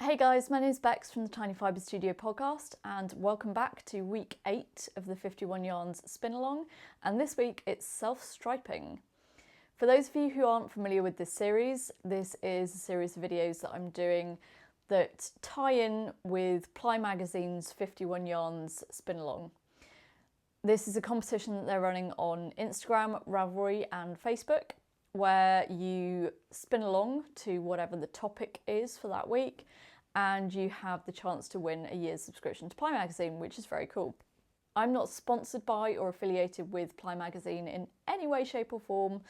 Hey guys, my name is Bex from the Tiny Fibre Studio podcast and welcome back to week 8 of the 51 Yarns spin along, and this week it's self-striping. For those of you who aren't familiar with this is a series of videos that I'm doing that tie in with Ply Magazine's 51 Yarns spin along. This is a competition that they're running on Instagram, Ravelry and Facebook, where you spin along to whatever the topic is for that week, and you have the chance to win a year's subscription to Ply Magazine, which is very cool. I'm not sponsored by or affiliated with Ply Magazine in any way, shape or form.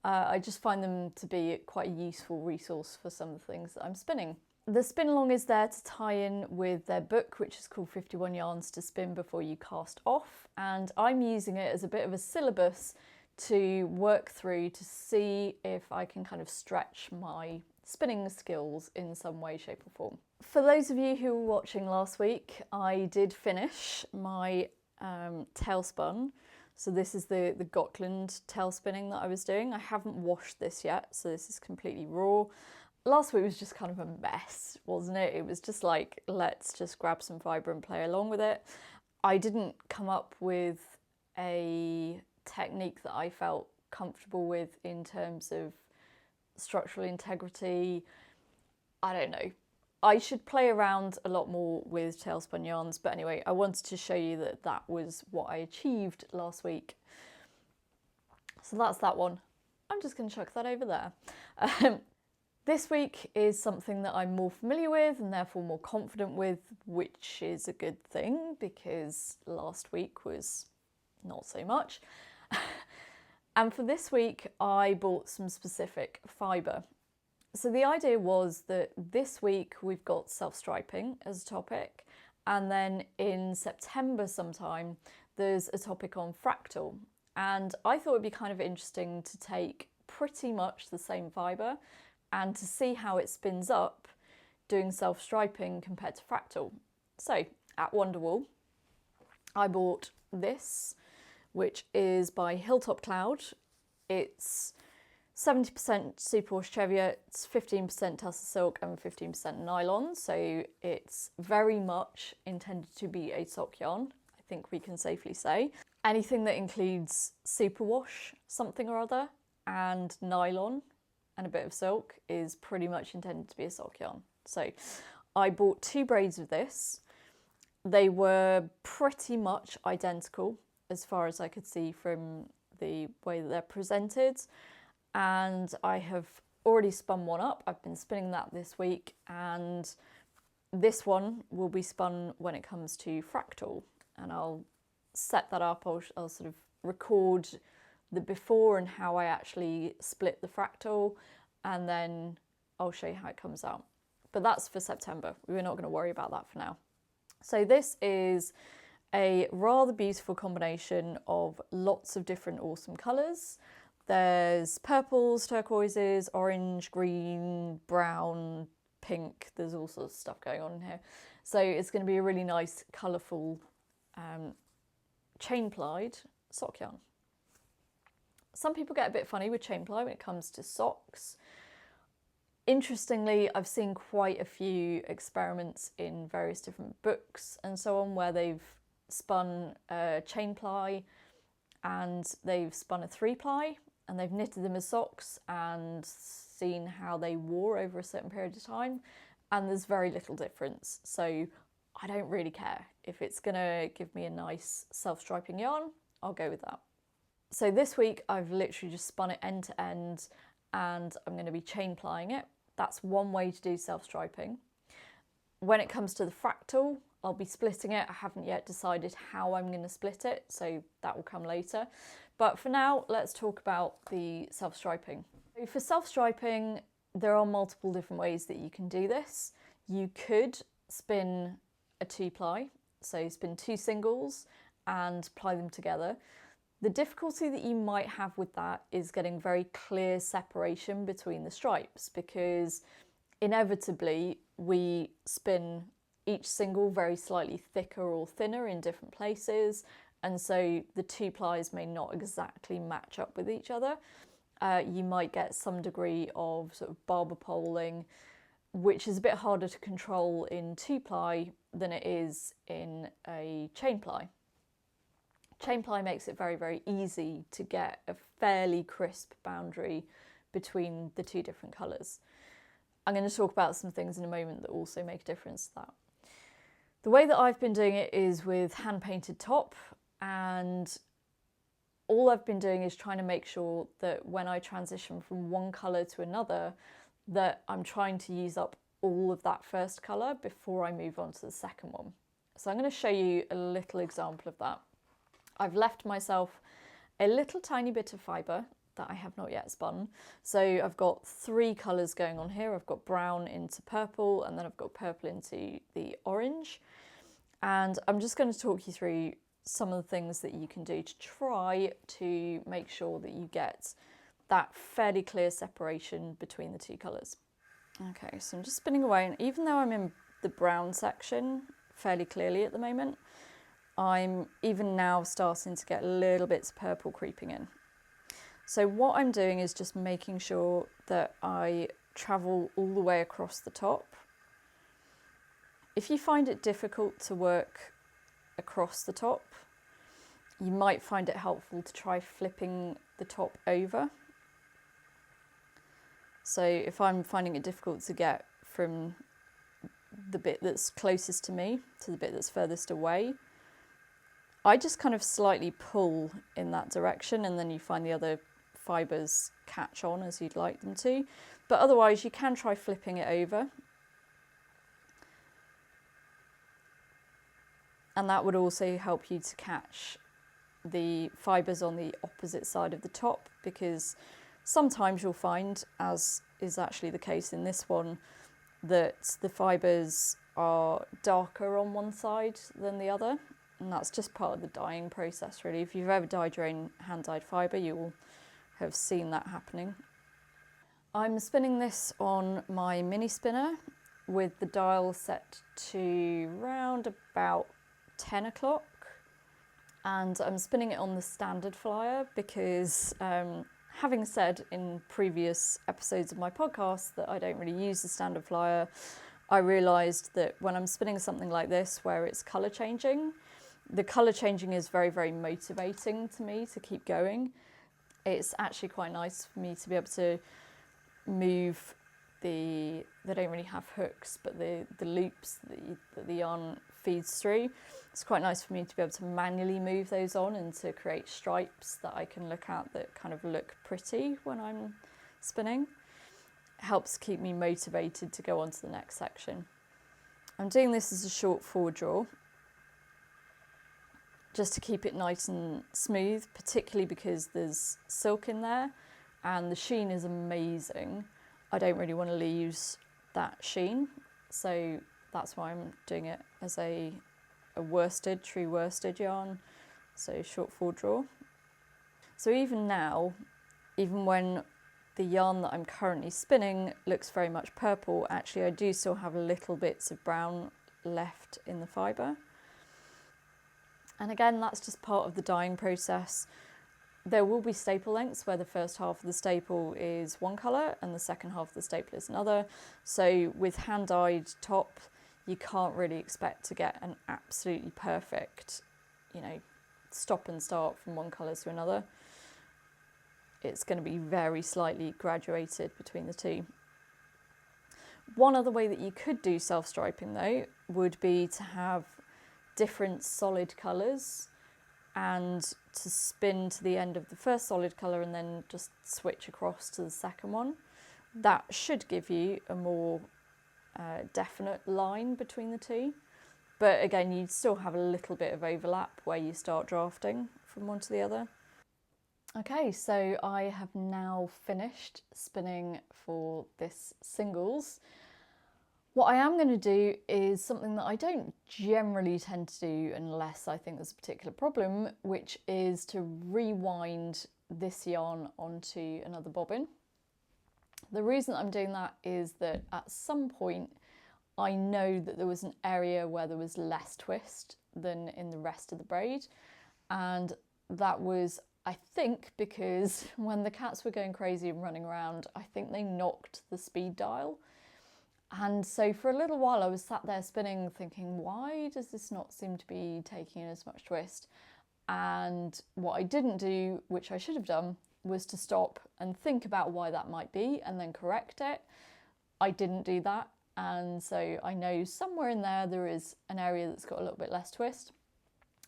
I just find them to be quite a useful resource for some of the things that I'm spinning. The spin along is there to tie in with their book, which is called 51 Yarns to Spin Before You Cast Off, and I'm using it as a bit of a syllabus to work through to see if I can kind of stretch my spinning skills in some way, shape or form. For those of you who were watching last week, I did finish my tail spun. So this is the Gotland tail spinning that I was doing. I haven't washed this yet, so this is completely raw. Last week was just kind of a mess, wasn't it? It was just like, let's just grab some fibre and play along with it. I didn't come up with a technique that I felt comfortable with in terms of structural integrity. I don't know. I should play around a lot more with tailspun yarns, but anyway, I wanted to show you that that was what I achieved last week. So that's that one. I'm just going to chuck that over there. This week is something that I'm more familiar with and therefore more confident with, which is a good thing because last week was not so much. And for this week, I bought some specific fibre. So the idea was that this week we've got self-striping as a topic, and then in September sometime, there's a topic on fractal. And I thought it'd be kind of interesting to take pretty much the same fibre and to see how it spins up doing self-striping compared to fractal. So at Wonderwall, I bought this, which is by Hilltop Cloud. It's 70% superwash Cheviot, it's 15% tussar silk and 15% nylon, so it's very much intended to be a sock yarn, I think we can safely say. Anything that includes superwash, something or other, and nylon and a bit of silk is pretty much intended to be a sock yarn. So I bought 2 braids of this. They were pretty much identical as far as I could see from the way that they're presented, and I have already spun one up. I've been spinning that this week, and this one will be spun when it comes to fractal, and I'll set that up. I'll sort of record the before and how I actually split the fractal, and then I'll show you how it comes out. But that's for September. We're not going to worry about that for now. So this is a rather beautiful combination of lots of different awesome colours. There's purples, turquoises, orange, green, brown, pink. There's all sorts of stuff going on in here. So it's going to be a really nice, colourful, chain-plied sock yarn. Some people get a bit funny with chain ply when it comes to socks. Interestingly, I've seen quite a few experiments in various different books and so on where they've spun a chain ply and they've spun a 3-ply and they've knitted them as socks and seen how they wore over a certain period of time, and there's very little difference. So I don't really care. If it's gonna give me a nice self-striping yarn, I'll go with that. So this week I've literally just spun it end to end and I'm going to be chain plying it. That's one way to do self-striping. When it comes to the fractal, I'll be splitting it. I haven't yet decided how I'm going to split it, so that will come later. But for now, let's talk about the self-striping. For self-striping, there are multiple different ways that you can do this. You could spin a 2-ply, so spin 2 singles and ply them together. The difficulty that you might have with that is getting very clear separation between the stripes, because inevitably we spin each single very slightly thicker or thinner in different places, and so the 2 plies may not exactly match up with each other. You might get some degree of sort of barber poling which is a bit harder to control in 2-ply than it is in a chain ply. Chain ply makes it very, very easy to get a fairly crisp boundary between the two different colours. I'm going to talk about some things in a moment that also make a difference to that. The way that I've been doing it is with hand-painted top, and all I've been doing is trying to make sure that when I transition from one colour to another, that I'm trying to use up all of that first colour before I move on to the second one. So I'm going to show you a little example of that. I've left myself a little tiny bit of fibre that I have not yet spun. So I've got 3 colours going on here. I've got brown into purple, and then I've got purple into the orange. And I'm just going to talk you through some of the things that you can do to try to make sure that you get that fairly clear separation between the 2 colours. Okay, so I'm just spinning away, and even though I'm in the brown section fairly clearly at the moment, I'm even now starting to get little bits of purple creeping in. So what I'm doing is just making sure that I travel all the way across the top. If you find it difficult to work across the top, you might find it helpful to try flipping the top over. So if I'm finding it difficult to get from the bit that's closest to me to the bit that's furthest away, I just kind of slightly pull in that direction, and then you find the other fibres catch on as you'd like them to. But otherwise you can try flipping it over. And that would also help you to catch the fibres on the opposite side of the top, because sometimes you'll find, as is actually the case in this one, that the fibres are darker on one side than the other. And that's just part of the dyeing process, really. If you've ever dyed your own hand-dyed fibre, you will have seen that happening. I'm spinning this on my mini spinner with the dial set to round about 10 o'clock. And I'm spinning it on the standard flyer because, having said in previous episodes of my podcast that I don't really use the standard flyer, I realised that when I'm spinning something like this where it's colour changing, the colour changing is very, very motivating to me to keep going. It's actually quite nice for me to be able to move they don't really have hooks, but the loops that the yarn feeds through. It's quite nice for me to be able to manually move those on and to create stripes that I can look at that kind of look pretty when I'm spinning. It helps keep me motivated to go on to the next section. I'm doing this as a short forward draw, just to keep it nice and smooth, particularly because there's silk in there and the sheen is amazing. I don't really want to lose that sheen, so that's why I'm doing it as a worsted, true worsted yarn, so short forward draw. So even now, even when the yarn that I'm currently spinning looks very much purple, actually I do still have little bits of brown left in the fibre. And again, that's just part of the dyeing process. There will be staple lengths where the first half of the staple is one colour and the second half of the staple is another. So with hand-dyed top, you can't really expect to get an absolutely perfect, stop and start from one colour to another. It's going to be very slightly graduated between the two. One other way that you could do self-striping though would be to have different solid colours and to spin to the end of the first solid colour and then just switch across to the second one. That should give you a more definite line between the two. But again, you'd still have a little bit of overlap where you start drafting from one to the other. Okay, so I have now finished spinning for this singles. What I am going to do is something that I don't generally tend to do unless I think there's a particular problem, which is to rewind this yarn onto another bobbin. The reason I'm doing that is that at some point I know that there was an area where there was less twist than in the rest of the braid, and that was, I think, because when the cats were going crazy and running around, I think they knocked the speed dial. And so for a little while I was sat there spinning thinking, why does this not seem to be taking in as much twist? And what I didn't do, which I should have done, was to stop and think about why that might be and then correct it. I didn't do that, and so I know somewhere in there is an area that's got a little bit less twist.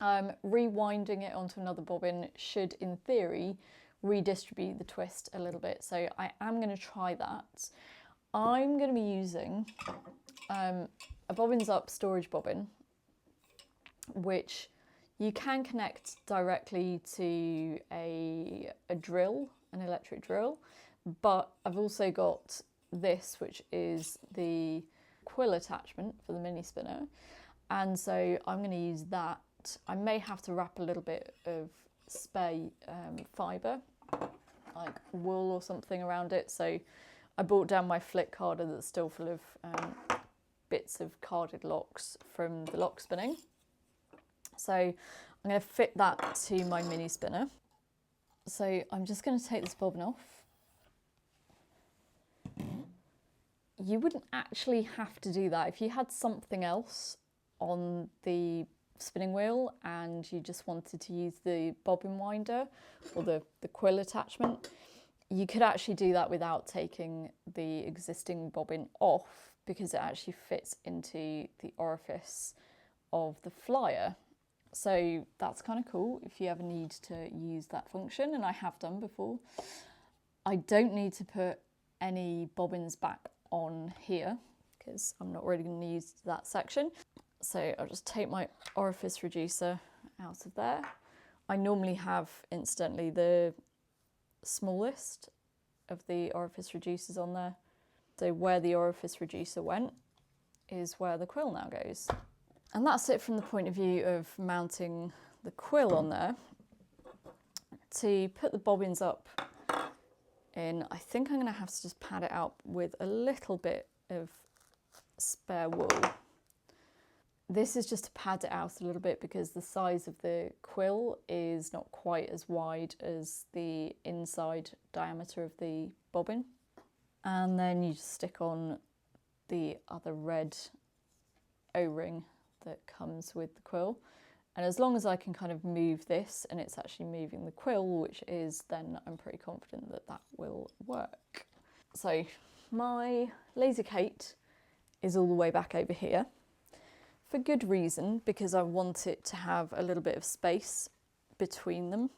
Rewinding it onto another bobbin should, in theory, redistribute the twist a little bit, so I am going to try that. I'm going to be using a Bobbins Up storage bobbin, which you can connect directly to a drill, an electric drill, but I've also got this, which is the quill attachment for the mini spinner, and so I'm going to use that. I may have to wrap a little bit of spare fibre, like wool or something around it, so I brought down my flick carder that's still full of bits of carded locks from the lock spinning. So I'm going to fit that to my mini spinner. So I'm just going to take this bobbin off. You wouldn't actually have to do that. If you had something else on the spinning wheel and you just wanted to use the bobbin winder or the quill attachment, you could actually do that without taking the existing bobbin off, because it actually fits into the orifice of the flyer. So that's kind of cool if you ever need to use that function, and I have done before. I don't need to put any bobbins back on here because I'm not really going to use that section. So I'll just take my orifice reducer out of there. I normally have, incidentally, the smallest of the orifice reducers on there. So where the orifice reducer went is where the quill now goes. And that's it from the point of view of mounting the quill on there. To put the bobbins up in, I think I'm going to have to just pad it out with a little bit of spare wool. This is just to pad it out a little bit because the size of the quill is not quite as wide as the inside diameter of the bobbin. And then you just stick on the other red O-ring that comes with the quill. And as long as I can kind of move this and it's actually moving the quill, which is, then I'm pretty confident that that will work. So my laser Kate is all the way back over here, for good reason, because I want it to have a little bit of space between them.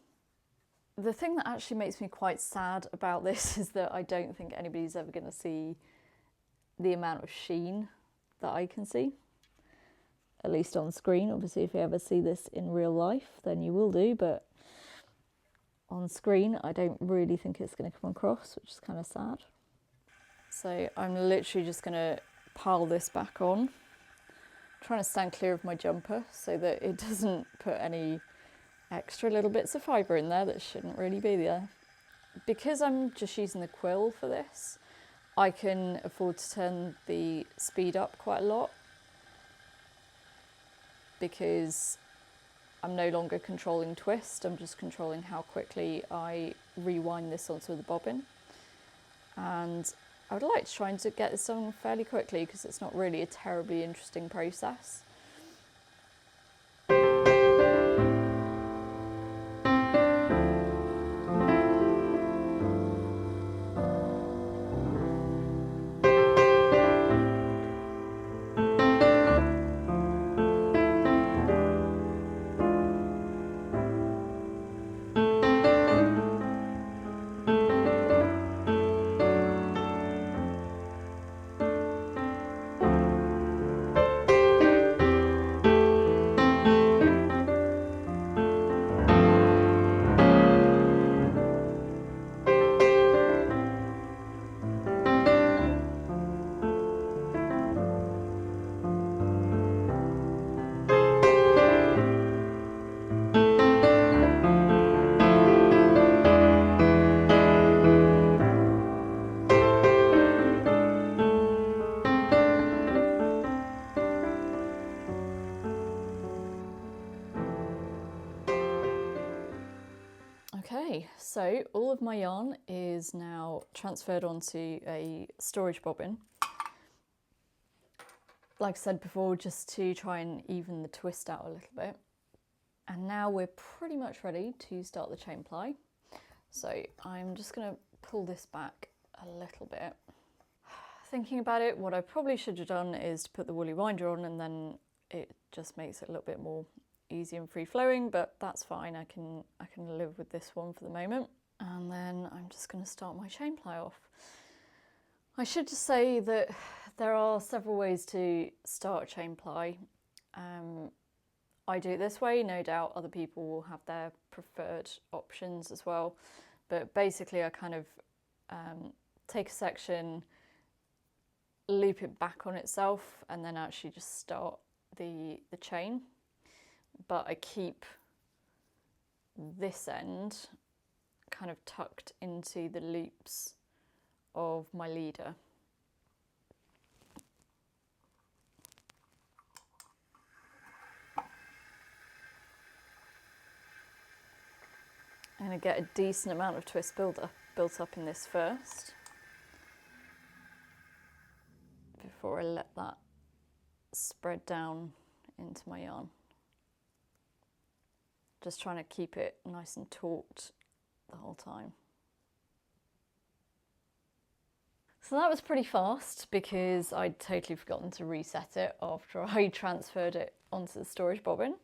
The thing that actually makes me quite sad about this is that I don't think anybody's ever going to see the amount of sheen that I can see, at least on screen. Obviously, if you ever see this in real life, then you will do, but on screen, I don't really think it's going to come across, which is kind of sad. So I'm literally just going to pile this back on, trying to stand clear of my jumper so that it doesn't put any extra little bits of fibre in there that shouldn't really be there. Because I'm just using the quill for this, I can afford to turn the speed up quite a lot, because I'm no longer controlling twist, I'm just controlling how quickly I rewind this onto the bobbin. And I would like to try and get this done fairly quickly because it's not really a terribly interesting process. Okay, so all of my yarn is now transferred onto a storage bobbin. like I said before, just to try and even the twist out a little bit. And now we're pretty much ready to start the chain ply. So I'm just going to pull this back a little bit. Thinking about it, what I probably should have done is to put the woolly winder on, and then it just makes it a little bit more easy and free flowing, but that's fine. I can live with this one for the moment. And then I'm just going to start my chain ply off. I should just say that there are several ways to start a chain ply. I do it this way, no doubt other people will have their preferred options as well. But basically I kind of take a section, loop it back on itself, and then actually just start the chain. But I keep this end kind of tucked into the loops of my leader. I'm going to get a decent amount of twist built up in this first, before I let that spread down into my yarn. Just trying to keep it nice and taut the whole time. So that was pretty fast because I'd totally forgotten to reset it after I transferred it onto the storage bobbin.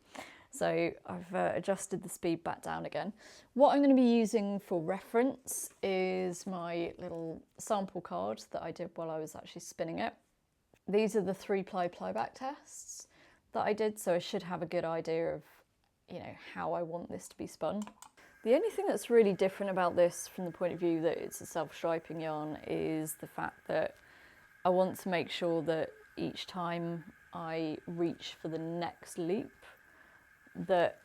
So I've adjusted the speed back down again. What I'm going to be using for reference is my little sample card that I did while I was actually spinning it. These are the 3-ply plyback tests that I did, so I should have a good idea of, you know, how I want this to be spun. The only thing that's really different about this from the point of view that it's a self-striping yarn is the fact that I want to make sure that each time I reach for the next loop, that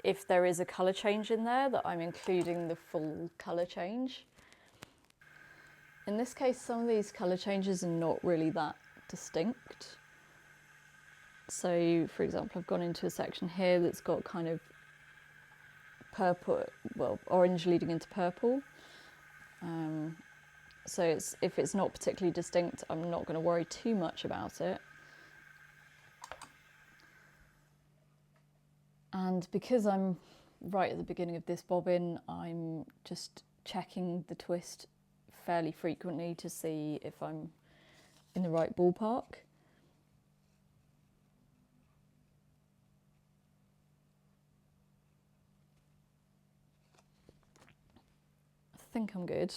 if there is a colour change in there, that I'm including the full colour change. In this case, some of these colour changes are not really that distinct. So, for example, I've gone into a section here that's got kind of purple, well, orange leading into purple. So if it's not particularly distinct, I'm not going to worry too much about it. And because I'm right at the beginning of this bobbin, I'm just checking the twist fairly frequently to see if I'm in the right ballpark. I think I'm good.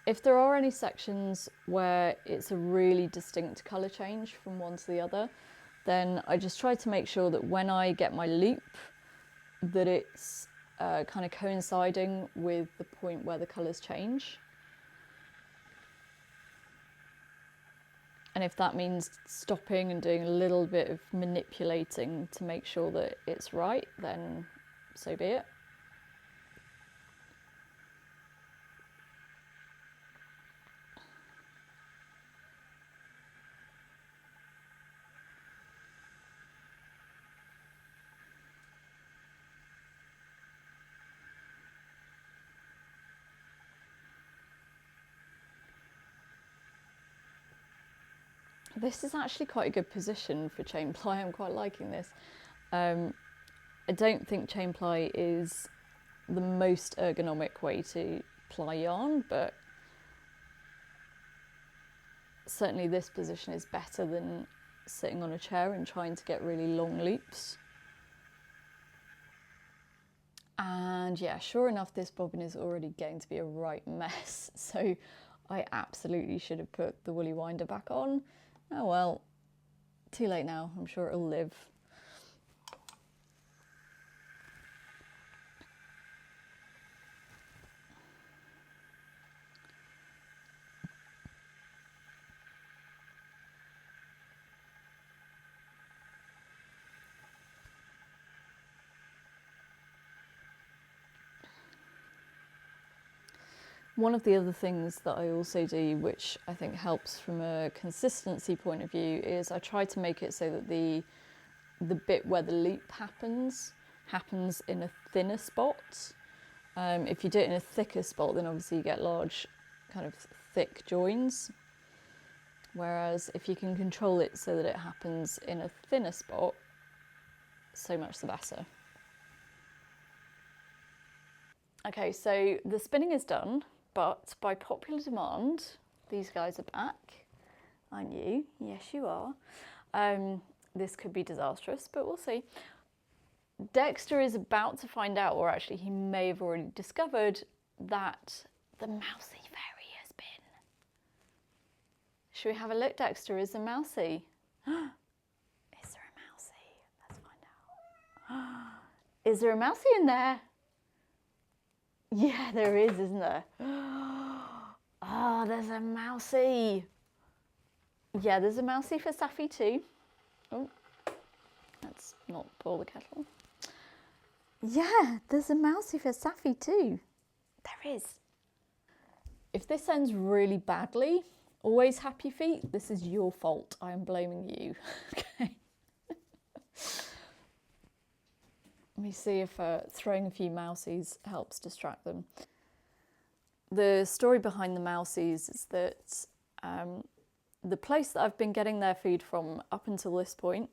If there are any sections where it's a really distinct colour change from one to the other, then I just try to make sure that when I get my loop, that it's kind of coinciding with the point where the colours change. And if that means stopping and doing a little bit of manipulating to make sure that it's right, then so be it. This is actually quite a good position for chain ply. I'm quite liking this. I don't think chain ply is the most ergonomic way to ply yarn, but certainly this position is better than sitting on a chair and trying to get really long loops. And yeah, sure enough, this bobbin is already getting to be a right mess. So I absolutely should have put the woolly winder back on. Oh well, too late now, I'm sure it'll live. One of the other things that I also do, which I think helps from a consistency point of view, is I try to make it so that the bit where the loop happens in a thinner spot. If you do it in a thicker spot, then obviously you get large kind of thick joins. Whereas if you can control it so that it happens in a thinner spot, so much the better. Okay, so the spinning is done, but by popular demand, these guys are back. Aren't you? Yes, you are. This could be disastrous, but we'll see. Dexter is about to find out, or actually he may have already discovered, that the mousy fairy has been. Should we have a look, Dexter? Is there mousy? Is there a mousy? Let's find out. Is there a mousy in there? Yeah, there is, isn't there? Oh, there's a mousy. Yeah, there's a mousy for Saffy too. Oh, let's not boil the kettle. Yeah, there's a mousy for Saffy too. There is. If this ends really badly, always happy feet, this is your fault. I am blaming you. Okay. Let me see if throwing a few mousies helps distract them. The story behind the mousies is that the place that I've been getting their food from up until this point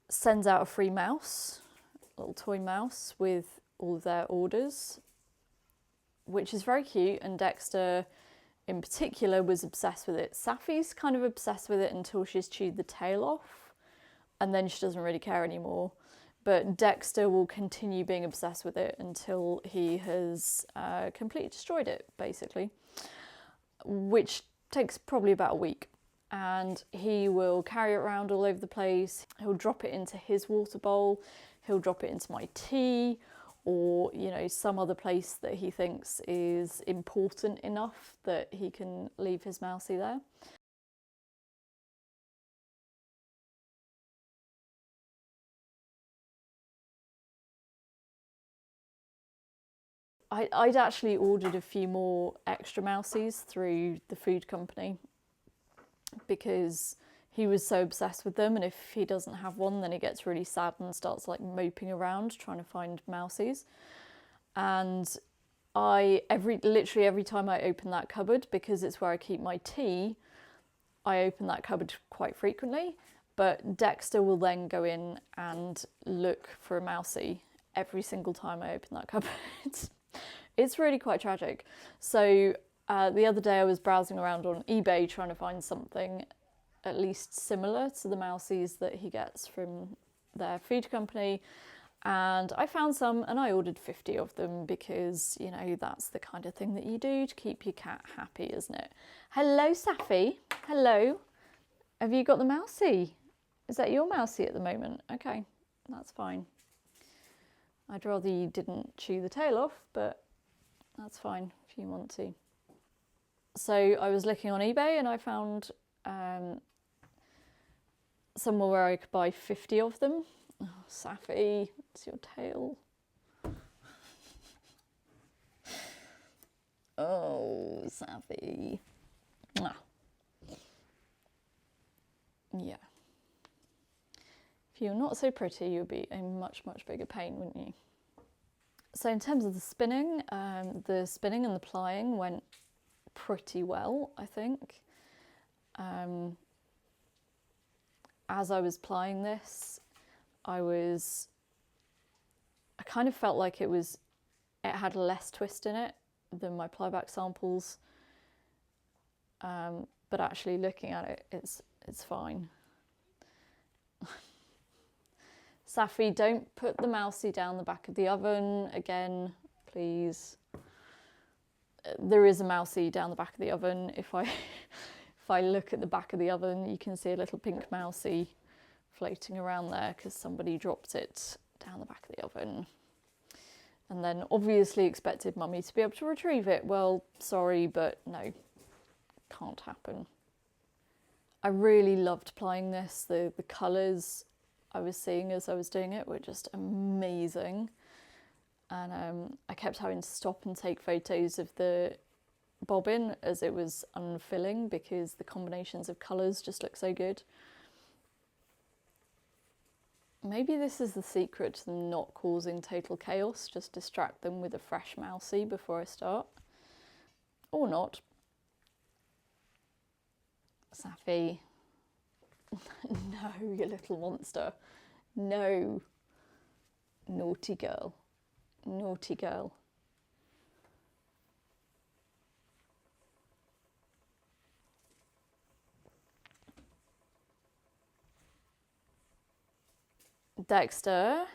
sends out a free mouse, a little toy mouse with all of their orders, which is very cute, and Dexter in particular was obsessed with it. Saffy's kind of obsessed with it until she's chewed the tail off, and then she doesn't really care anymore. But Dexter will continue being obsessed with it until he has completely destroyed it, basically, which takes probably about a week. And he will carry it around all over the place. He'll drop it into his water bowl. He'll drop it into my tea, or, you know, some other place that he thinks is important enough that he can leave his mousey there. I'd actually ordered a few more extra mousies through the food company because he was so obsessed with them, and if he doesn't have one, then he gets really sad and starts like moping around trying to find mousies. And literally every time I open that cupboard, because it's where I keep my tea, I open that cupboard quite frequently, but Dexter will then go in and look for a mousey every single time I open that cupboard. It's really quite tragic. So the other day I was browsing around on eBay trying to find something at least similar to the mousies that he gets from their food company, and I found some and I ordered 50 of them because, you know, that's the kind of thing that you do to keep your cat happy, isn't it? Hello, Saffy. Hello. Have you got the mousey? Is that your mousey at the moment? Okay, that's fine. I'd rather you didn't chew the tail off, but that's fine if you want to. So I was looking on eBay and I found somewhere where I could buy 50 of them. Oh, Saffy, it's your tail. Oh, Saffy. Mwah. Yeah. If you're not so pretty, you'd be a much, much bigger pain, wouldn't you? So in terms of the spinning and the plying went pretty well, I think. As I was plying this, I kind of felt like it had less twist in it than my plyback samples. But actually looking at it, it's fine. Saffy, don't put the mousey down the back of the oven again, please. There is a mousey down the back of the oven. If I look at the back of the oven, you can see a little pink mousey floating around there because somebody dropped it down the back of the oven. And then obviously expected Mummy to be able to retrieve it. Well, sorry, but no, can't happen. I really loved plying this. The colours I was seeing as I was doing it were just amazing. And I kept having to stop and take photos of the bobbin as it was unfilling because the combinations of colours just look so good. Maybe this is the secret to them not causing total chaos, just distract them with a fresh mousey before I start. or not. Saffy. No, you little monster. No. Naughty girl. Naughty girl. Dexter.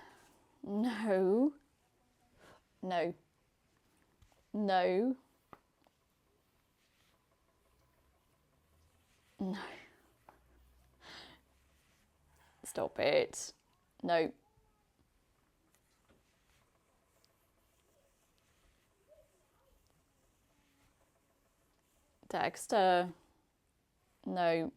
No. No. No. No. Stop it. No. Dexter. No.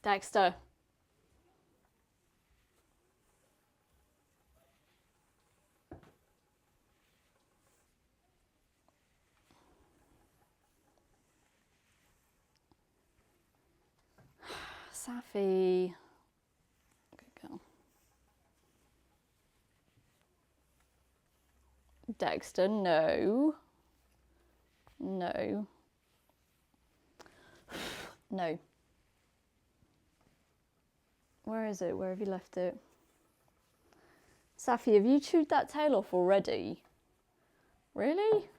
Dexter. Saffy. Good girl. Dexter, no. No. No. Where is it? Where have you left it? Saffy, have you chewed that tail off already? Really?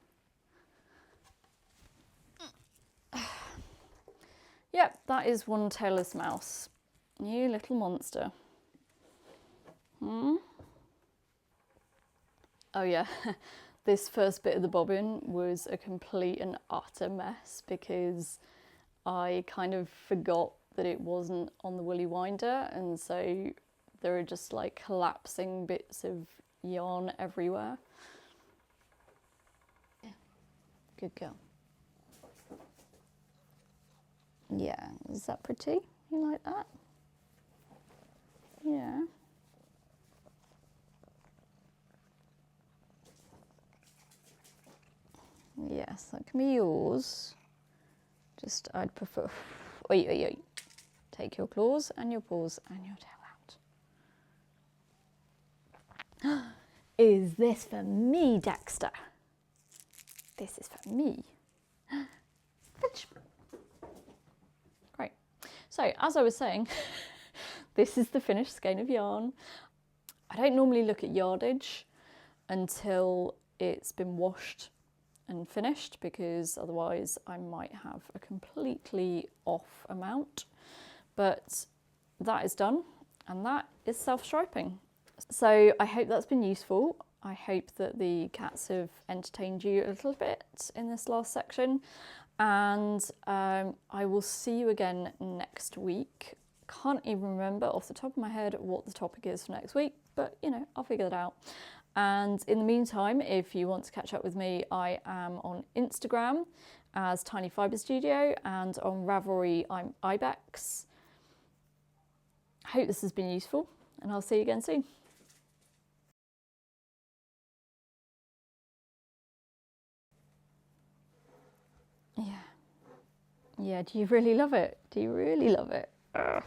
Yep, that is one tailless mouse. You little monster. Oh yeah, this first bit of the bobbin was a complete and utter mess because I kind of forgot that it wasn't on the woolly winder, and so there are just like collapsing bits of yarn everywhere. Yeah. Good girl. Yeah, is that pretty? You like that? Yeah. Yes, that can be yours. Just, I'd prefer... Oi, oi, oi. Take your claws and your paws and your tail out. Is this for me, Dexter? This is for me. Fetch. Great. So, as I was saying, this is the finished skein of yarn. I don't normally look at yardage until it's been washed and finished, because otherwise I might have a completely off amount. But that is done, and that is self-striping. So I hope that's been useful. I hope that the cats have entertained you a little bit in this last section, and I will see you again next week. Can't even remember off the top of my head what the topic is for next week, but you know, I'll figure that out. And in the meantime, if you want to catch up with me, I am on Instagram as Tiny Fibre Studio, and on Ravelry I'm Ibex. I hope this has been useful, and I'll see you again soon. Yeah. Yeah, do you really love it? Do you really love it? Ugh.